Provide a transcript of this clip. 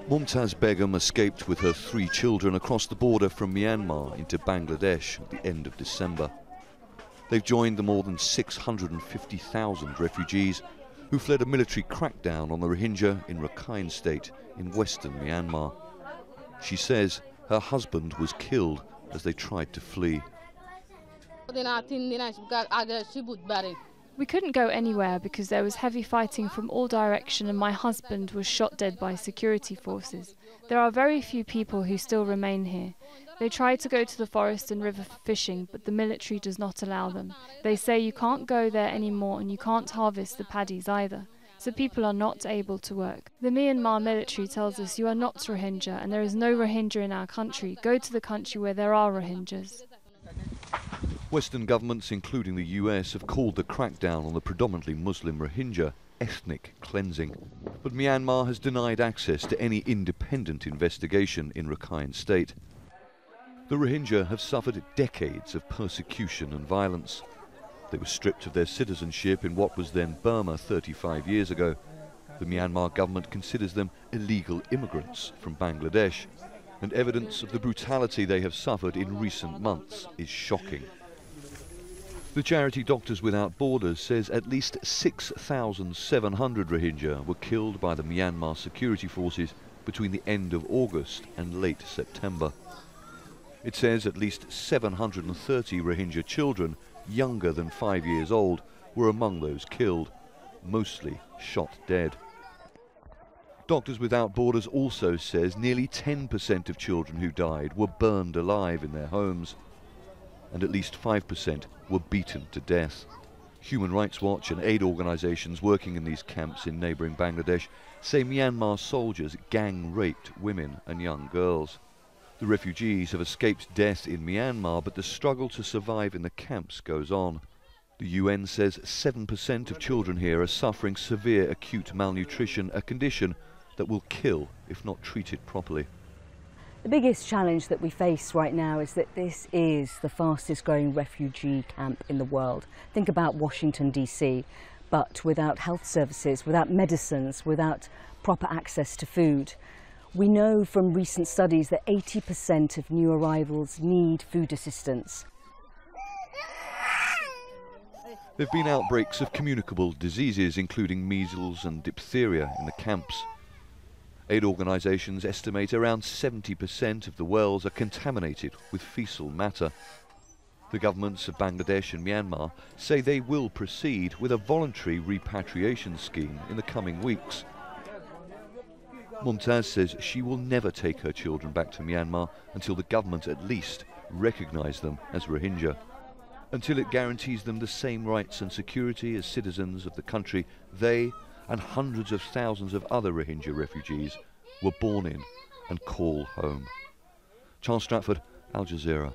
Mumtaz Begum escaped with her 3 children across the border from Myanmar into Bangladesh at the end of December. They've joined the more than 650,000 refugees who fled a military crackdown on the Rohingya in Rakhine State in western Myanmar. She says her husband was killed as they tried to flee. We couldn't go anywhere because there was heavy fighting from all directions and my husband was shot dead by security forces. There are very few people who still remain here. They try to go to the forest and river for fishing, but the military does not allow them. They say you can't go there anymore and you can't harvest the paddies either. So people are not able to work. The Myanmar military tells us you are not Rohingya and there is no Rohingya in our country. Go to the country where there are Rohingyas. Western governments, including the US, have called the crackdown on the predominantly Muslim Rohingya ethnic cleansing. But Myanmar has denied access to any independent investigation in Rakhine State. The Rohingya have suffered decades of persecution and violence. They were stripped of their citizenship in what was then Burma 35 years ago. The Myanmar government considers them illegal immigrants from Bangladesh, and evidence of the brutality they have suffered in recent months is shocking. The charity Doctors Without Borders says at least 6,700 Rohingya were killed by the Myanmar security forces between the end of August and late September. It says at least 730 Rohingya children younger than 5 years old were among those killed, mostly shot dead. Doctors Without Borders also says nearly 10% of children who died were burned alive in their homes, and at least 5% were beaten to death. Human Rights Watch and aid organisations working in these camps in neighbouring Bangladesh say Myanmar soldiers gang-raped women and young girls. The refugees have escaped death in Myanmar, but the struggle to survive in the camps goes on. The UN says 7% of children here are suffering severe acute malnutrition, a condition that will kill if not treated properly. The biggest challenge that we face right now is that this is the fastest growing refugee camp in the world. Think about Washington DC, but without health services, without medicines, without proper access to food. We know from recent studies that 80% of new arrivals need food assistance. There have been outbreaks of communicable diseases, including measles and diphtheria, in the camps. Aid organisations estimate around 70% of the wells are contaminated with faecal matter. The governments of Bangladesh and Myanmar say they will proceed with a voluntary repatriation scheme in the coming weeks. Mumtaz says she will never take her children back to Myanmar until the government at least recognise them as Rohingya, until it guarantees them the same rights and security as citizens of the country they and hundreds of thousands of other Rohingya refugees were born in and call home. Charles Stratford, Al Jazeera.